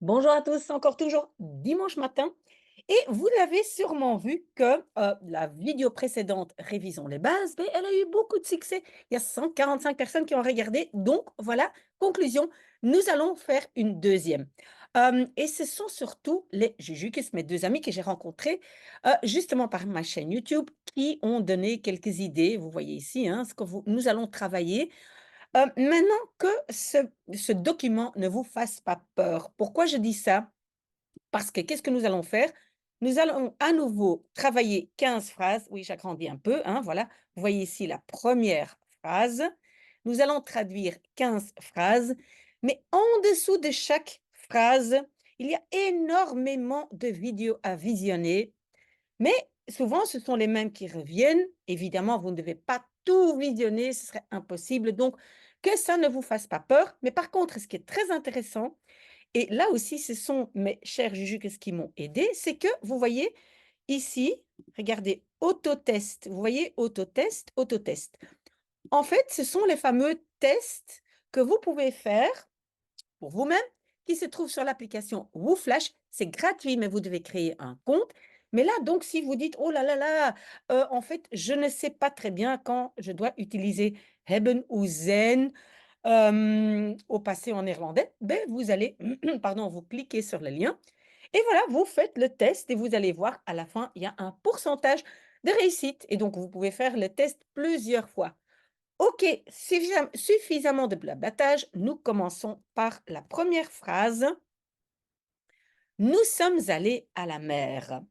Bonjour à tous, c'est encore toujours dimanche matin et vous l'avez sûrement vu que la vidéo précédente, Révisons les bases, ben, elle a eu beaucoup de succès. Il y a 145 personnes qui ont regardé. Donc voilà, conclusion, nous allons faire une deuxième. Et ce sont surtout les Jujukus, mes deux amis que j'ai rencontrés justement par ma chaîne YouTube, qui ont donné quelques idées. Vous voyez ici hein, nous allons travailler maintenant que ce document ne vous fasse pas peur. Pourquoi je dis ça? Parce que qu'est-ce que nous allons faire? Nous allons à nouveau travailler 15 phrases. Oui, j'agrandis un peu, hein, voilà. Vous voyez ici la première phrase. Nous allons traduire 15 phrases, mais en dessous de chaque phrase, il y a énormément de vidéos à visionner, mais souvent, ce sont les mêmes qui reviennent. Évidemment, vous ne devez pas tout visionner, ce serait impossible. Donc, que ça ne vous fasse pas peur. Mais par contre, ce qui est très intéressant, et là aussi, ce sont mes chers Jujuks qui m'ont aidé, c'est que vous voyez ici, regardez, autotest. Vous voyez, autotest, autotest. En fait, ce sont les fameux tests que vous pouvez faire pour vous-même, qui se trouve sur l'application WooFlash. C'est gratuit, mais vous devez créer un compte. Mais là, donc, si vous dites, oh là là là, en fait, je ne sais pas très bien quand je dois utiliser hebben ou zijn au passé en néerlandais, ben, vous allez, pardon, vous cliquez sur le lien et voilà, vous faites le test et vous allez voir à la fin, il y a un pourcentage de réussite. Et donc, vous pouvez faire le test plusieurs fois. OK, suffisamment de blablatage. Nous commençons par la première phrase. Nous sommes allés à la mer.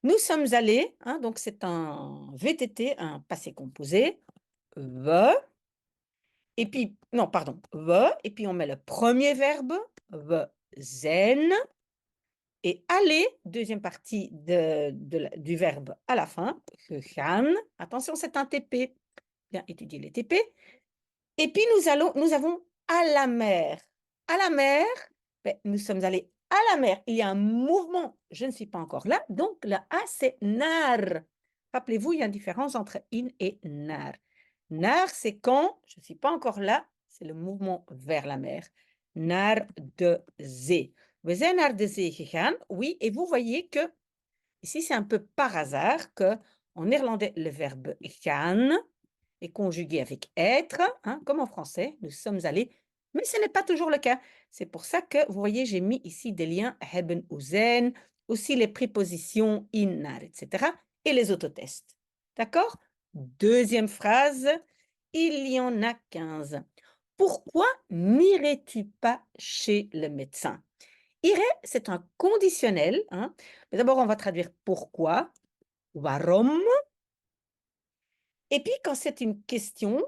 Nous sommes allés, hein, donc c'est un VTT, un passé composé. We, et puis, non, pardon, we, et puis on met le premier verbe, we zijn, et aller, deuxième partie du verbe à la fin, gegaan. Attention, c'est un TP. Bien étudier les TP. Et puis nous avons à la mer. À la mer, ben, nous sommes allés à la mer. Il y a un mouvement. Je ne suis pas encore là. Donc, le A, c'est naar. Rappelez-vous, il y a une différence entre in et naar. Naar, c'est quand je ne suis pas encore là. C'est le mouvement vers la mer. Naar de zee. We zijn naar de zee gegaan. Oui, et vous voyez que ici, c'est un peu par hasard que en néerlandais, le verbe gaan est conjugué avec être, hein, comme en français, nous sommes allés, mais ce n'est pas toujours le cas. C'est pour ça que, vous voyez, j'ai mis ici des liens hebben ou zijn, aussi les prépositions in, naar, etc. et les autotests. D'accord? Deuxième phrase, il y en a 15. Pourquoi n'irais-tu pas chez le médecin? Irait, c'est un conditionnel, hein. Mais d'abord, on va traduire pourquoi, waarom. Et puis, quand c'est une question,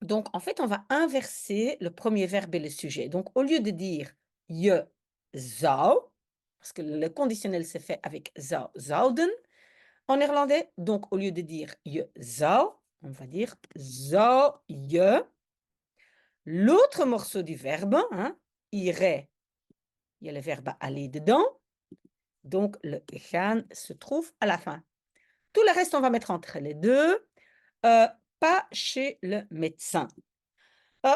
donc en fait, on va inverser le premier verbe et le sujet. Donc, au lieu de dire je zou, parce que le conditionnel se fait avec zou, zouden en néerlandais, donc au lieu de dire je zou, on va dire zou je. L'autre morceau du verbe, hein, irait, il y a le verbe aller dedans, donc le gaan se trouve à la fin. Tout le reste, on va mettre entre les deux. Pas chez le médecin.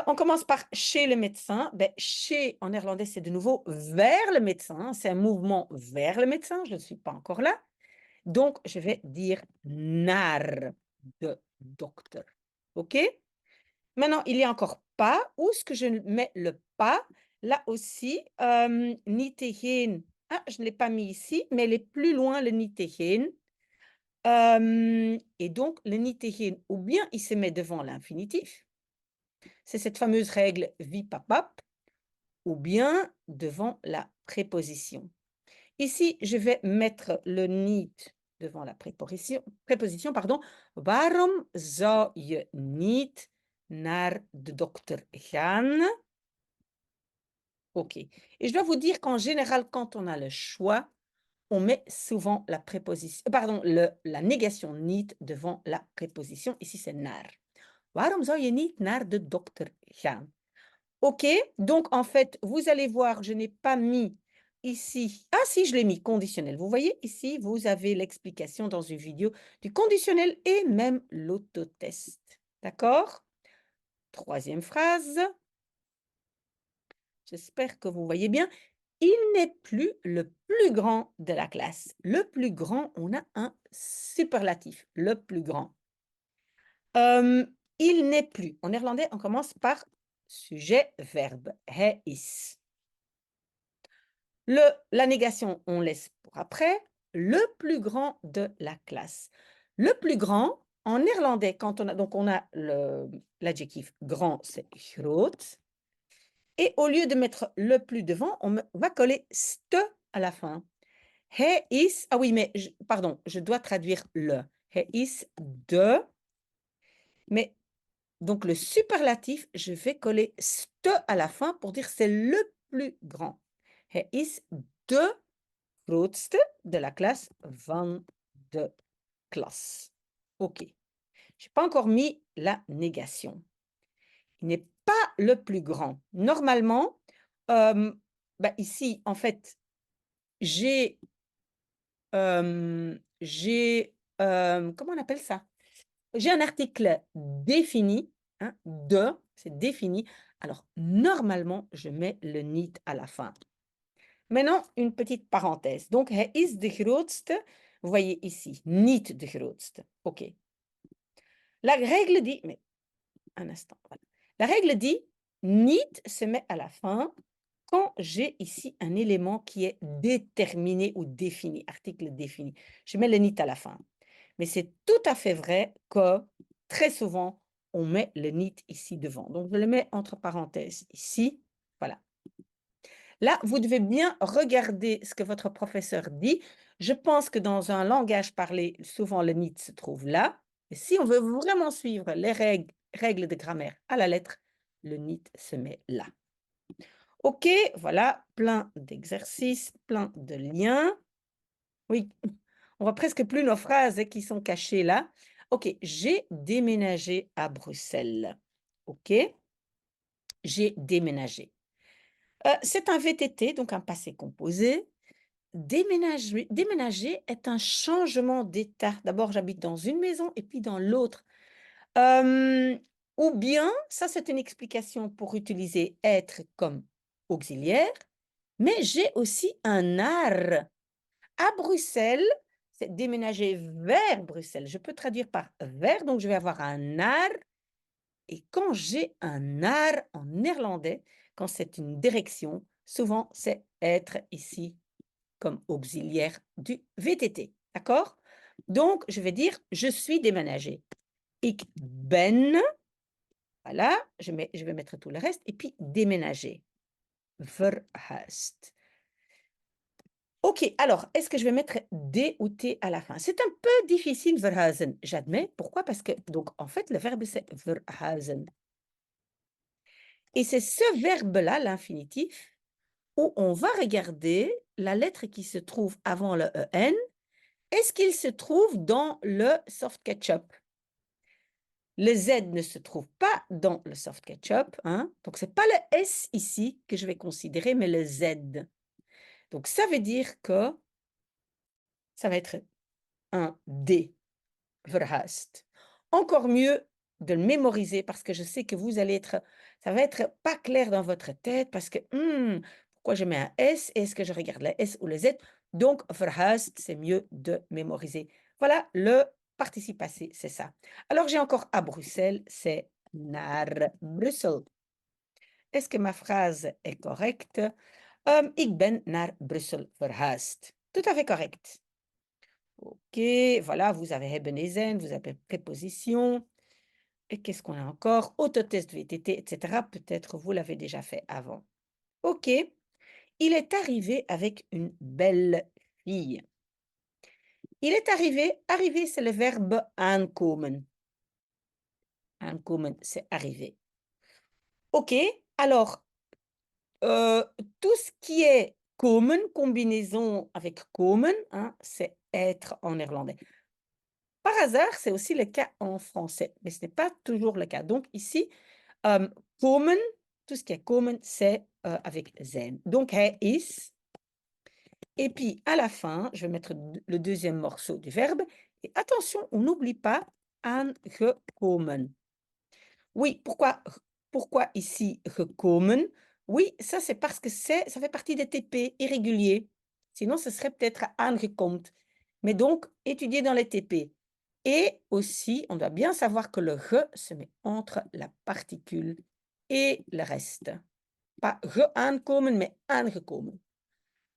On commence par chez le médecin. Ben, chez, en néerlandais, c'est de nouveau vers le médecin. C'est un mouvement vers le médecin. Je ne suis pas encore là. Donc, je vais dire naar de docteur. OK? Maintenant, il y a encore pas. Où est-ce que je mets le pas? Là aussi, niet heen. Ah, je ne l'ai pas mis ici, mais elle est plus loin, le niet heen. Et donc, le niet heen, ou bien il se met devant l'infinitif. C'est cette fameuse règle vipapap, ou bien devant la préposition. Ici, je vais mettre le niet devant la préposition, pardon. Waarom zou je niet naar de dokter gaan? OK. Et je dois vous dire qu'en général, quand on a le choix, on met souvent la préposition, pardon, la négation niet devant la préposition. Ici, c'est naar. Waarom zou je niet naar de dokter gaan? OK, donc en fait, vous allez voir, je n'ai pas mis ici. Ah si, je l'ai mis, conditionnel. Vous voyez ici, vous avez l'explication dans une vidéo du conditionnel et même l'autotest. D'accord? Troisième phrase. J'espère que vous voyez bien. Il n'est plus le plus grand de la classe. Le plus grand, on a un superlatif, le plus grand. Il n'est plus. En néerlandais, on commence par sujet, verbe. Hij is. La négation, on laisse pour après. Le plus grand de la classe. Le plus grand, en néerlandais, quand on a l'adjectif grand, c'est groot. Et au lieu de mettre le plus devant, on va coller ste à la fin. Hij is, ah oui, mais pardon, je dois traduire le. Hij is de, mais donc le superlatif, je vais coller ste à la fin pour dire c'est le plus grand. Hij is de grootste de la classe van de klas. OK. Je n'ai pas encore mis la négation. Il n'est pas le plus grand. Normalement, ici, en fait, j'ai, comment on appelle ça? J'ai un article défini, hein, de, c'est défini. Alors, normalement, je mets le niet à la fin. Maintenant, une petite parenthèse. Donc, hij is de grootste. Vous voyez ici, niet de grootste. OK. La règle dit, mais un instant, voilà. La règle dit, niet se met à la fin quand j'ai ici un élément qui est déterminé ou défini, article défini. Je mets le niet à la fin. Mais c'est tout à fait vrai que très souvent, on met le niet ici devant. Donc, je le mets entre parenthèses ici. Voilà. Là, vous devez bien regarder ce que votre professeur dit. Je pense que dans un langage parlé, souvent le niet se trouve là. Et si on veut vraiment suivre les règles de grammaire à la lettre, le niet se met là. OK, voilà, plein d'exercices, plein de liens. Oui, on voit presque plus nos phrases qui sont cachées là. OK, j'ai déménagé à Bruxelles. OK, j'ai déménagé. C'est un VTT, donc un passé composé. Déménager est un changement d'état. D'abord, j'habite dans une maison et puis dans l'autre. Ou bien, ça c'est une explication pour utiliser être comme auxiliaire, mais j'ai aussi un art. À Bruxelles, c'est déménager vers Bruxelles. Je peux traduire par vers, donc je vais avoir un art. Et quand j'ai un art en néerlandais, quand c'est une direction, souvent c'est être ici comme auxiliaire du VTT. D'accord? Donc, je vais dire je suis déménagé. Ik ben, voilà, je vais mettre tout le reste, et puis déménager. Verhuisd. OK, alors, est-ce que je vais mettre D ou T à la fin? C'est un peu difficile, verhuizen, j'admets. Pourquoi? Parce que, donc, en fait, le verbe, c'est verhuizen. Et c'est ce verbe-là, l'infinitif, où on va regarder la lettre qui se trouve avant le EN. Est-ce qu'il se trouve dans le soft ketchup? Le Z ne se trouve pas dans le soft ketchup, hein? Donc, ce n'est pas le S ici que je vais considérer, mais le Z. Donc, ça veut dire que ça va être un D, verhuisd. Encore mieux de le mémoriser parce que je sais que vous allez être, ça va être pas clair dans votre tête parce que, pourquoi je mets un S? Est-ce que je regarde le S ou le Z? Donc, verhuisd, c'est mieux de mémoriser. Voilà, le participe passé, c'est ça. Alors, j'ai encore à Bruxelles, c'est naar Brussel. Est-ce que ma phrase est correcte? Ik ben naar Brussel verhuisd. Tout à fait correct. OK, voilà, vous avez hebben et zijn, vous avez préposition. Et qu'est-ce qu'on a encore? Autotest VTT, etc. Peut-être vous l'avez déjà fait avant. OK. Il est arrivé avec une belle fille. Il est arrivé. Arriver, c'est le verbe aankomen. Aankomen, c'est arriver. OK. Alors, tout ce qui est komen, combinaison avec komen, hein, c'est être en néerlandais. Par hasard, c'est aussi le cas en français, mais ce n'est pas toujours le cas. Donc ici, komen, tout ce qui est komen, c'est avec zijn. Donc, hij is. Et puis, à la fin, je vais mettre le deuxième morceau du verbe. Et attention, on n'oublie pas aangekomen. Oui, pourquoi ici gekomen? Oui, ça c'est parce que ça fait partie des TP irréguliers. Sinon, ce serait peut-être aangekomt. Mais donc, étudier dans les TP. Et aussi, on doit bien savoir que le ge se met entre la particule et le reste. Pas geaankomen, mais aangekomen.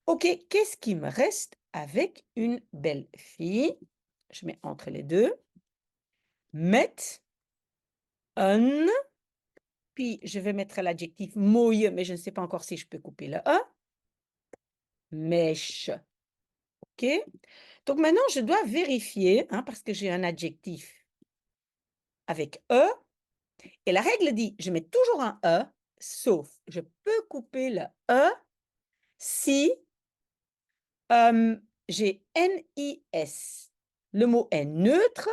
OK, qu'est-ce qui me reste avec une belle fille? Je mets entre les deux. Met een, puis je vais mettre l'adjectif mooie, mais je ne sais pas encore si je peux couper le E. Mèche. OK? Donc maintenant, je dois vérifier, hein, parce que j'ai un adjectif avec E. Et la règle dit, je mets toujours un E, sauf je peux couper le E si j'ai NIS. Le mot est neutre,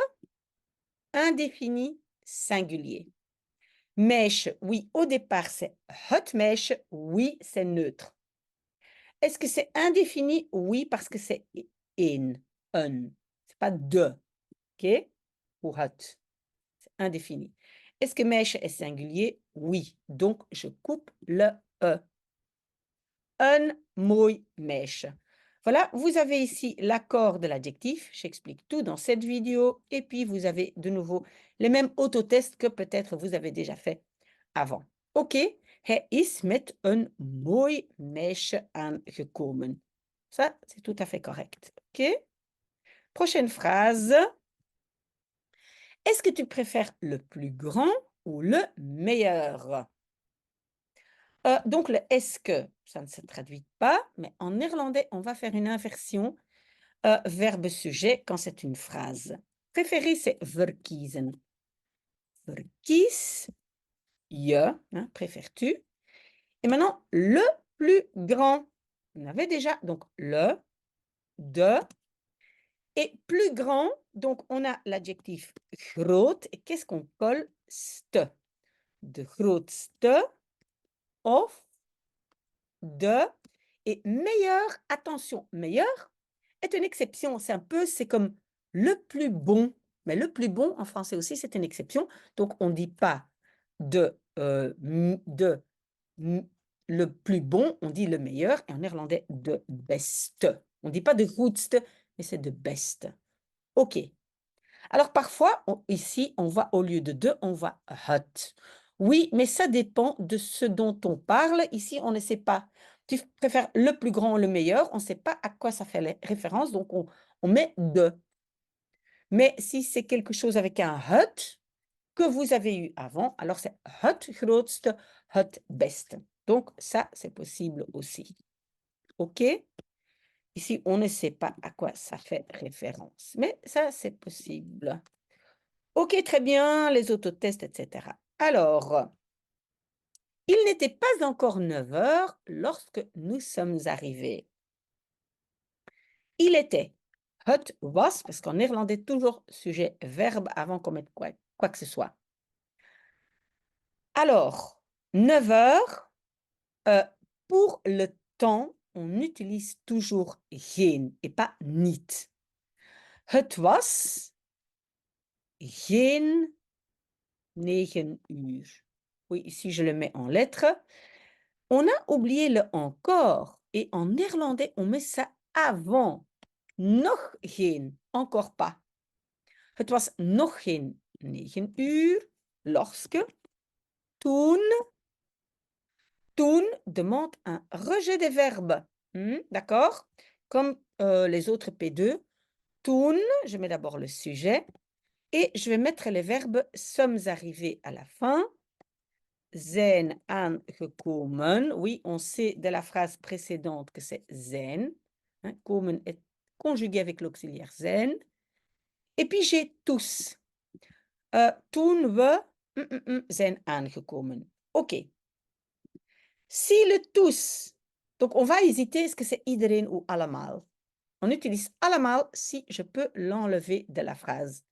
indéfini, singulier. Mèche, oui, au départ, c'est het mèche, oui, c'est neutre. Est-ce que c'est indéfini? Oui, parce que c'est in, un. C'est pas de, OK? Ou het. C'est indéfini. Est-ce que mèche est singulier? Oui. Donc, je coupe le E. Un mooi meisje. Voilà, vous avez ici l'accord de l'adjectif. J'explique tout dans cette vidéo. Et puis, vous avez de nouveau les mêmes autotests que peut-être vous avez déjà fait avant. OK? Hij is met een mooi meisje aangekomen. Ça, c'est tout à fait correct. OK? Prochaine phrase. Est-ce que tu préfères le plus grand ou le meilleur? Donc le est-ce que, ça ne se traduit pas, mais en néerlandais, on va faire une inversion verbe-sujet quand c'est une phrase. Préférer, c'est verkiezen. Verkies, je, hein, préfères-tu. Et maintenant, le plus grand. On avait déjà donc le, de, et plus grand, donc on a l'adjectif groot. Et qu'est-ce qu'on colle? Ste. De grootste of de. Et meilleur, attention, meilleur est une exception. C'est comme le plus bon. Mais le plus bon, en français aussi, c'est une exception. Donc, on ne dit pas le plus bon, on dit le meilleur. Et en néerlandais, de beste. On ne dit pas de goedste, mais c'est de beste. OK. Alors, parfois, ici, on va au lieu de, on va het. Oui, mais ça dépend de ce dont on parle. Ici, on ne sait pas. Tu préfères le plus grand ou le meilleur. On ne sait pas à quoi ça fait référence, donc on met de. Mais si c'est quelque chose avec un het que vous avez eu avant, alors c'est het grootste, het beste. Donc, ça, c'est possible aussi. OK? Ici, on ne sait pas à quoi ça fait référence, mais ça, c'est possible. OK, très bien, les autotests, etc. Alors, il n'était pas encore 9 heures lorsque nous sommes arrivés. Il était. Het was, parce qu'en néerlandais, toujours sujet, verbe avant qu'on mette quoi que ce soit. Alors, 9 heures, pour le temps, on utilise toujours geen et pas niet. Het was geen 9 uur. Oui, ici je le mets en lettres. On a oublié le encore. Et en néerlandais, on met ça avant. Nog geen, encore pas. Het was nog geen 9 uur lorsque, toen demande un rejet des verbes. D'accord? Comme les autres P2. Toen, je mets d'abord le sujet et je vais mettre les verbes sommes arrivés à la fin. Zijn aangekomen. Oui, on sait de la phrase précédente que c'est zijn. Hein, komen est conjugué avec l'auxiliaire zijn. Et puis j'ai tous. Toen we zijn aangekomen. OK. Si le tous, donc on va hésiter, est-ce que c'est iedereen ou allemaal? On utilise allemaal si je peux l'enlever de la phrase.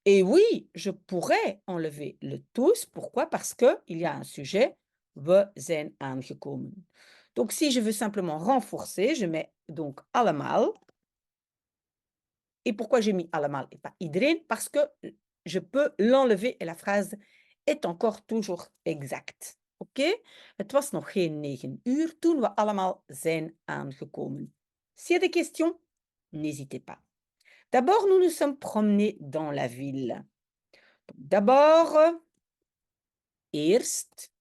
Et oui, je pourrais enlever le tous. Pourquoi? Parce qu'il y a un sujet, we zijn aangekomen. Donc, si je veux simplement renforcer, je mets donc allemaal. Et pourquoi j'ai mis allemaal et pas iedereen? Parce que je peux l'enlever et la phrase est encore toujours exacte. Oké? Het was nog geen 9 uur toen we allemaal zijn aangekomen. S'il y a des questions, n'hésitez pas. D'abord, nous nous sommes promenés dans la ville. D'abord, eerst.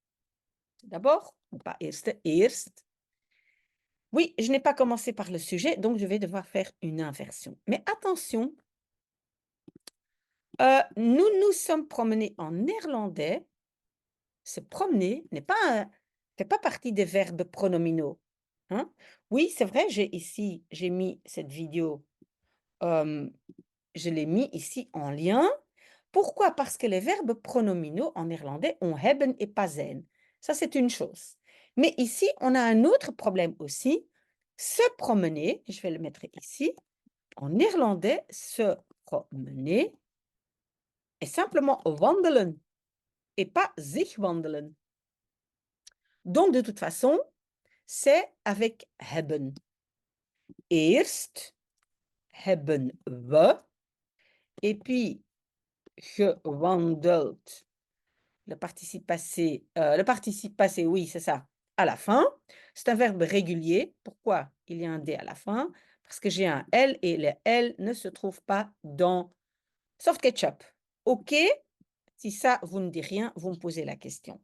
D'abord, ou pas eerste, eerst. Oui, je n'ai pas commencé par le sujet, donc je vais devoir faire une inversion. Mais attention, nous nous sommes promenés en néerlandais. Se promener n'est pas fait pas partie des verbes pronominaux, hein. Oui, c'est vrai, j'ai mis cette vidéo, je l'ai mis ici en lien. Pourquoi? Parce que les verbes pronominaux en néerlandais ont hebben et pas zijn. Ça, c'est une chose. Mais ici, on a un autre problème aussi. Se promener, je vais le mettre ici. En néerlandais, se promener est simplement wandelen et pas zich wandelen. Donc, de toute façon, c'est avec hebben. Eerst hebben we, et puis gewandeld. Le participe passé, oui, c'est ça, à la fin. C'est un verbe régulier. Pourquoi il y a un D à la fin? Parce que j'ai un L et le L ne se trouve pas dans soft ketchup. OK? Si ça vous ne dit rien, vous me posez la question.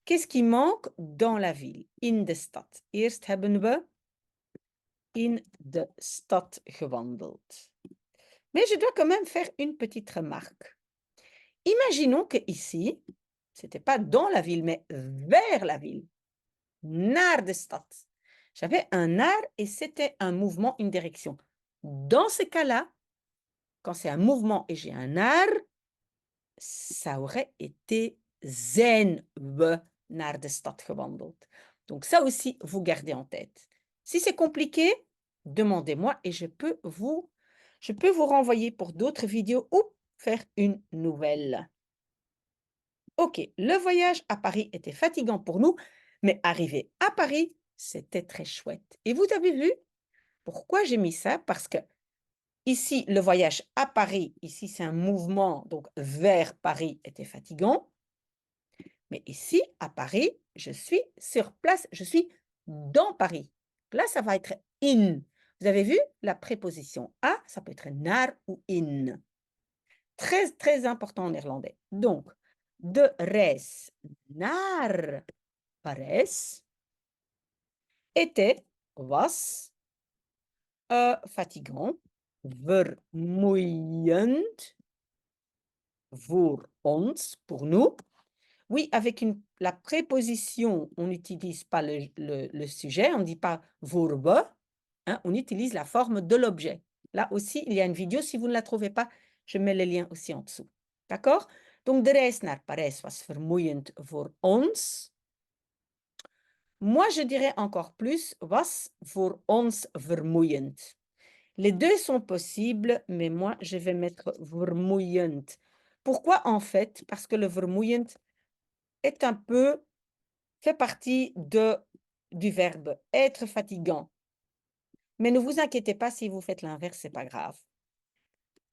Qu'est-ce qui manque dans la ville? In de stad. Eerst hebben we in de stad gewandeld. Mais je dois quand même faire une petite remarque. Imaginons que ici, c'était pas dans la ville, mais vers la ville. Naar de stad. J'avais un naar et c'était un mouvement, une direction. Dans ce cas-là, quand c'est un mouvement et j'ai un naar, ça aurait été zijn we naar de stad gewandeld. Donc ça aussi, vous gardez en tête. Si c'est compliqué, demandez-moi et je peux vous renvoyer pour d'autres vidéos ou faire une nouvelle. Ok, le voyage à Paris était fatigant pour nous, mais arriver à Paris, c'était très chouette. Et vous avez vu pourquoi j'ai mis ça? Parce que ici, le voyage à Paris, ici, c'est un mouvement, donc vers Paris était fatigant. Mais ici, à Paris, je suis sur place, je suis dans Paris. Là, ça va être in. Vous avez vu la préposition à, ça peut être naar ou in. Très, très important en néerlandais. Donc, de reis naar Parijs was fatigant, vermoeiend voor ons, pour nous. Oui, avec la préposition, on n'utilise pas le sujet, on ne dit pas voor we, hein, on utilise la forme de l'objet. Là aussi, il y a une vidéo, si vous ne la trouvez pas, je mets le lien aussi en dessous. D'accord? Donc, de reis naar Parijs was vermoeiend voor ons. Moi, je dirais encore plus, was voor ons vermoeiend. Les deux sont possibles, mais moi, je vais mettre vermoeiend. Pourquoi en fait? Parce que le vermoeiend est un peu, fait partie du verbe être fatigant. Mais ne vous inquiétez pas, si vous faites l'inverse, c'est pas grave.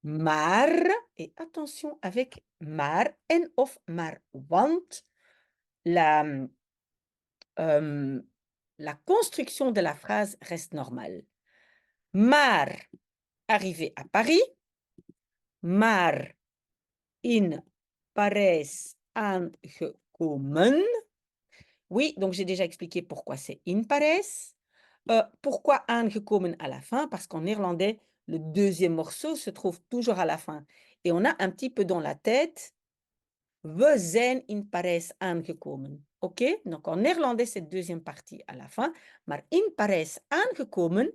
Maar, et attention avec maar en of maar, want la construction de la phrase reste normale. Maar, arrivé à Paris, maar in Parijs aangekomen. Oui, donc j'ai déjà expliqué pourquoi c'est in Parijs. Pourquoi aangekomen à la fin? Parce qu'en néerlandais, le deuxième morceau se trouve toujours à la fin. Et on a un petit peu dans la tête, we zijn in Parijs aangekomen. OK? Donc en néerlandais, cette deuxième partie à la fin. Maar in Parijs aangekomen,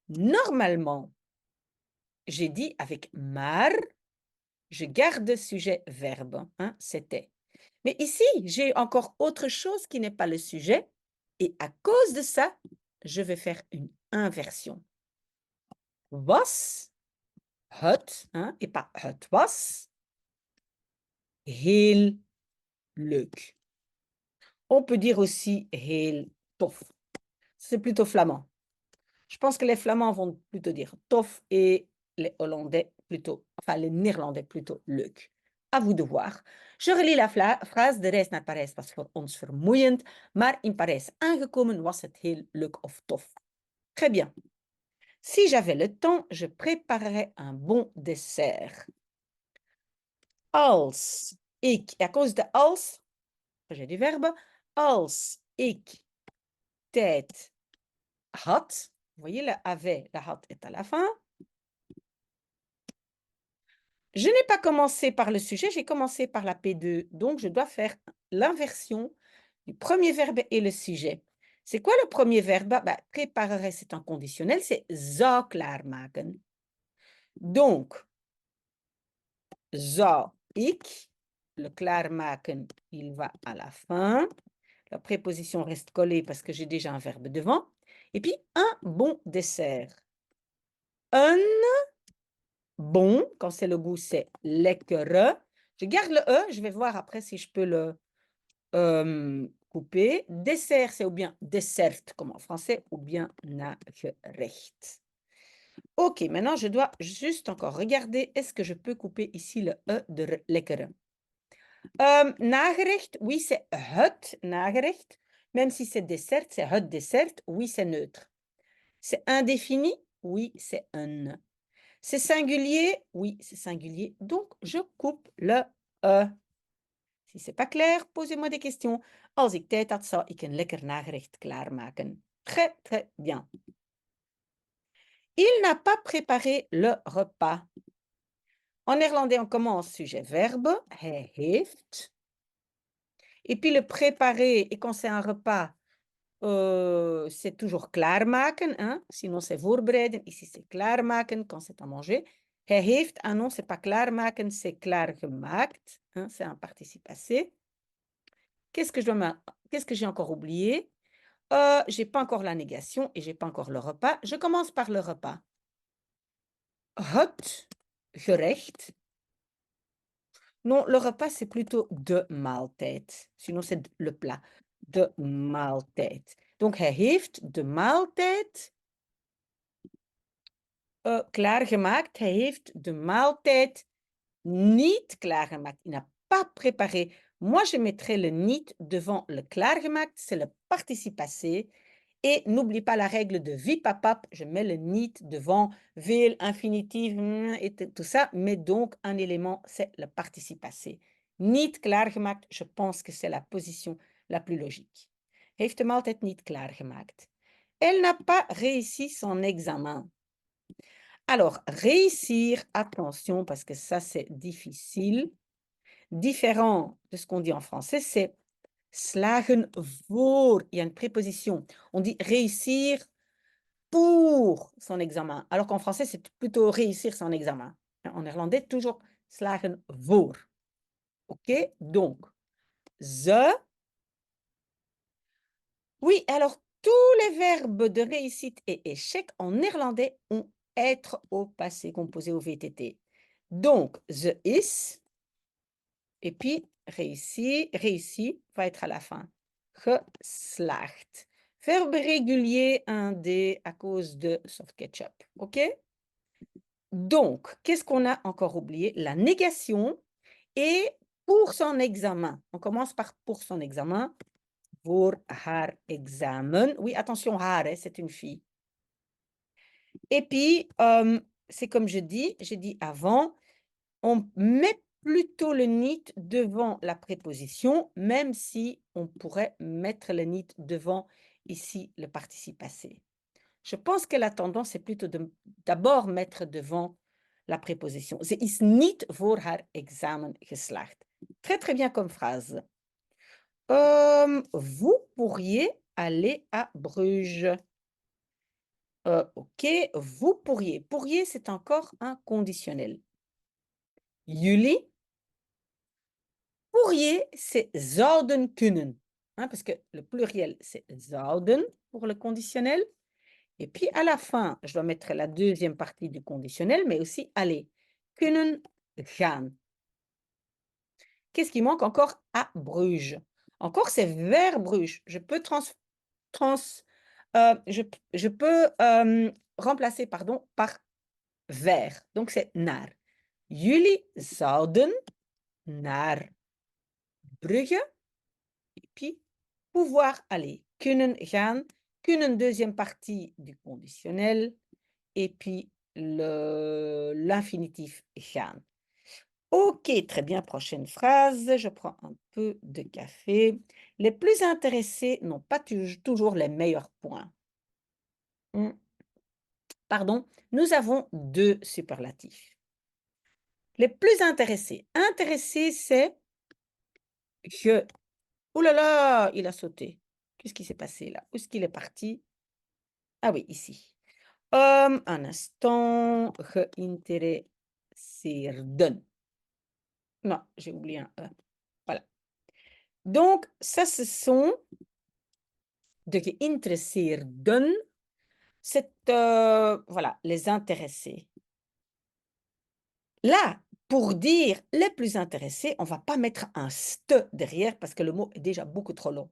normalement, j'ai dit avec maar, je garde sujet verbe, hein, c'était. Mais ici, j'ai encore autre chose qui n'est pas le sujet. Et à cause de ça, je vais faire une inversion. Was, het, hein, et pas het was, heel leuk. On peut dire aussi heel tof. C'est plutôt flamand. Je pense que les Flamands vont plutôt dire tof et les Hollandais plutôt, enfin les Néerlandais plutôt leuk. À vous de voir. Je relis la phrase. De reis naar Parijs was voor ons vermoeiend, maar in Parijs aangekomen was het heel leuk of tof. Très bien. Si j'avais le temps, je préparerais un bon dessert. Als ik, à cause de als, j'ai du verbe, als ik tijd had, vous voyez, le avait, la had est à la fin. Je n'ai pas commencé par le sujet, j'ai commencé par la P2, donc je dois faire l'inversion du premier verbe et le sujet. C'est quoi le premier verbe? Bah, préparerait, c'est un conditionnel, c'est zou klaarmaken. Donc, zou ik, le klaarmaken, il va à la fin. La préposition reste collée parce que j'ai déjà un verbe devant. Et puis, un bon dessert. Un bon, quand c'est le goût, c'est lekkere. Je garde le E, je vais voir après si je peux le couper. Dessert, c'est ou bien dessert, comme en français, ou bien nagerecht. Ok, maintenant je dois juste encore regarder, est-ce que je peux couper ici le E de lekkere? Nagerecht, oui, c'est het nagerecht. Même si c'est dessert, c'est het dessert, oui, c'est neutre. C'est indéfini, oui, c'est un. C'est singulier, oui, c'est singulier. Donc, je coupe le E. Si ce n'est pas clair, posez-moi des questions. Als ik tijd had, zou ik een lekker nagerecht klaarmaken. Très, très bien. Il n'a pas préparé le repas. En néerlandais, on commence sujet-verbe. Hij heeft. Et puis le préparer, et quand c'est un repas, c'est toujours klaarmaken. Hein? Sinon, c'est voorbereiden. Ici, c'est klaarmaken quand c'est à manger. Hij heeft, ah non, c'est pas klaarmaken, c'est klaargemaakt. Hein? C'est un participe passé. Qu'est-ce que j'ai encore oublié? J'ai pas encore la négation et j'ai pas encore le repas. Je commence par le repas. Het gerecht. Non, le repas, c'est plutôt de maaltijd. Sinon, c'est le plat. De maaltijd. Donc, hij heeft de maaltijd klaargemaakt. Hij heeft de maaltijd niet klaargemaakt. Il n'a pas préparé. Moi, je mettrai le niet devant le klaargemaakt. C'est le participe passé. Et n'oublie pas la règle de vipapap. Je mets le niet devant veel, infinitif et tout ça. Mais donc, un élément, c'est le participe passé. Niet klaargemaakt, je pense que c'est la position la plus logique. Heeft de maaltijd niet klaargemaakt. Elle n'a pas réussi son examen. Alors, réussir, attention, parce que ça, c'est difficile. Différent de ce qu'on dit en français, c'est slagen voor. Il y a une préposition. On dit réussir pour son examen. Alors qu'en français, c'est plutôt réussir son examen. En néerlandais, toujours slagen voor. OK? Donc, ze. Oui, alors tous les verbes de réussite et échec en néerlandais ont être au passé composé au VTT. Donc, ze is, et puis réussi va être à la fin. Geslaagd. Verbe régulier, un D à cause de soft ketchup. OK? Donc, qu'est-ce qu'on a encore oublié? La négation et pour son examen. On commence par pour son examen. Voor haar examen. Oui, attention, haar, c'est une fille. Et puis, c'est comme j'ai dit avant, on met plutôt le niet devant la préposition, même si on pourrait mettre le niet devant ici le participe passé. Je pense que la tendance est plutôt d'abord mettre devant la préposition. Ze is niet voor haar examen geslaagd. Très, très bien comme phrase. Vous pourriez aller à Bruges. OK, vous pourriez. Pourriez, c'est encore un conditionnel. Jullie pourriez, c'est zouden kunnen. Hein, parce que le pluriel, c'est zouden pour le conditionnel. Et puis, à la fin, je dois mettre la deuxième partie du conditionnel, mais aussi aller. Kunnen gaan. Qu'est-ce qui manque encore à Bruges? Encore, c'est vers Bruges. Je peux remplacer par vers. Donc, c'est naar. Jullie zouden naar Brugge. Et puis, pouvoir aller. Kunnen gaan. Kunnen, deuxième partie du conditionnel. Et puis, l'infinitif gaan. Ok, très bien. Prochaine phrase. Je prends un peu de café. Les plus intéressés n'ont pas toujours les meilleurs points. Pardon, nous avons deux superlatifs. Les plus intéressés. Intéressé, c'est je. Oh là là, il a sauté. Qu'est-ce qui s'est passé là? Où est-ce qu'il est parti? Ah oui, ici. Un instant. Geïnteresseerden. Non, j'ai oublié un E. Voilà. Donc, ça, ce sont de geïnteresseerden. C'est, voilà, les intéressés. Là, pour dire les plus intéressés, on ne va pas mettre un st derrière parce que le mot est déjà beaucoup trop long.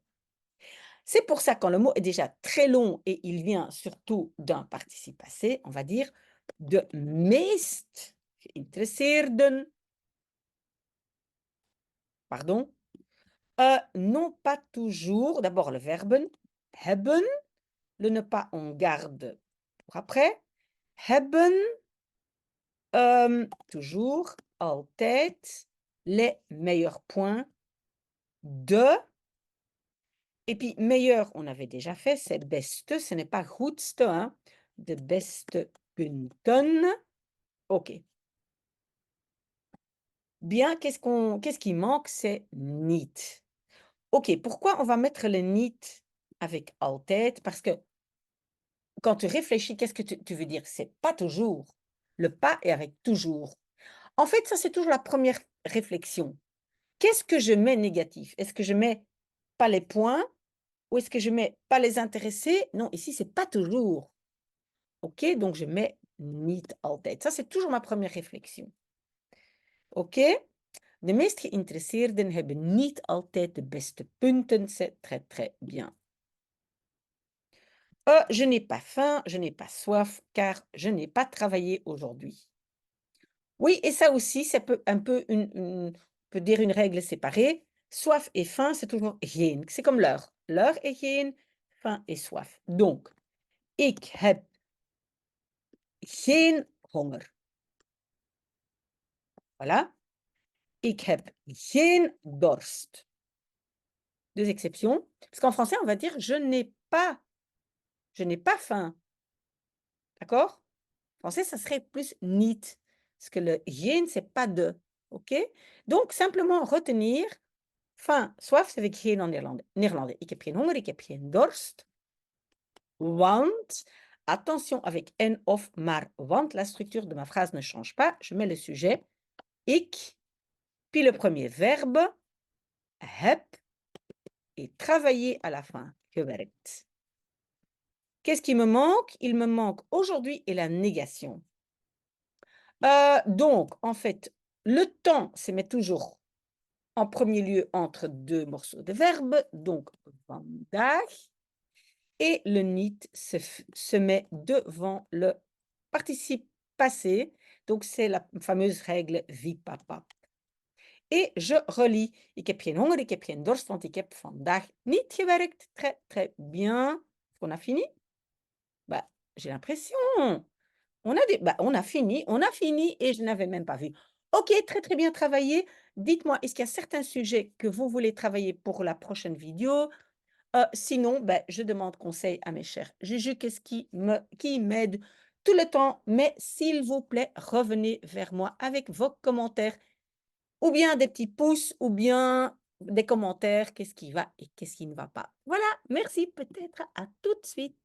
C'est pour ça, quand le mot est déjà très long et il vient surtout d'un participe passé, on va dire de meest geïnteresseerden. Pardon. Non pas toujours. D'abord le verbe hebben. Le ne pas on garde pour après. Hebben. Toujours, altijd, les meilleurs points de. Et puis, meilleur, on avait déjà fait, c'est beste, ce n'est pas goedste, hein. De beste punten. OK. Bien, qu'est-ce qui manque? C'est niet. OK, pourquoi on va mettre le niet avec altijd? Parce que quand tu réfléchis, qu'est-ce que tu veux dire? C'est pas toujours. Le pas est avec toujours. En fait, ça, c'est toujours la première réflexion. Qu'est-ce que je mets négatif? Est-ce que je mets pas les points ou est-ce que je mets pas les intéressés? Non, ici, c'est pas toujours. OK, donc je mets niet altijd. Ça, c'est toujours ma première réflexion. OK? De meest geïnteresseerden hebben niet altijd de beste punten. C'est très, très bien. Je n'ai pas faim, je n'ai pas soif, car je n'ai pas travaillé aujourd'hui. Oui, et ça aussi, c'est un peu on peut dire une règle séparée. Soif et faim, c'est toujours geen. C'est comme l'heure. L'heure est geen, faim et soif. Donc, ik heb geen honger. Voilà. Ik heb geen dorst. Deux exceptions. Parce qu'en français, on va dire je n'ai pas faim. D'accord? En français, ça serait plus niet. Parce que le geen, c'est pas de. OK? Donc, simplement retenir. Faim, soif, c'est avec geen en néerlandais. Ik heb geen honger, ik heb geen dorst. Want, attention avec en of maar, want la structure de ma phrase ne change pas. Je mets le sujet, ik, puis le premier verbe, heb, et travailler à la fin, gewerkt. Qu'est-ce qui me manque? Il me manque aujourd'hui et la négation. Donc, en fait, le temps se met toujours en premier lieu entre deux morceaux de verbe, donc vandaag, et le niet se met devant le participe passé, donc c'est la fameuse règle wie papa. Et je relis. Ik heb geen honger, ik heb geen dorst, want ik heb vandaag niet gewerkt. Très, très bien. On a fini? Bah, j'ai l'impression. On a fini et je n'avais même pas vu. OK, très, très bien travaillé. Dites-moi, est-ce qu'il y a certains sujets que vous voulez travailler pour la prochaine vidéo? Sinon, je demande conseil à mes chers Juju, qu'est-ce qui m'aide tout le temps. Mais s'il vous plaît, revenez vers moi avec vos commentaires, ou bien des petits pouces, ou bien des commentaires, qu'est-ce qui va et qu'est-ce qui ne va pas. Voilà, merci, peut-être à tout de suite.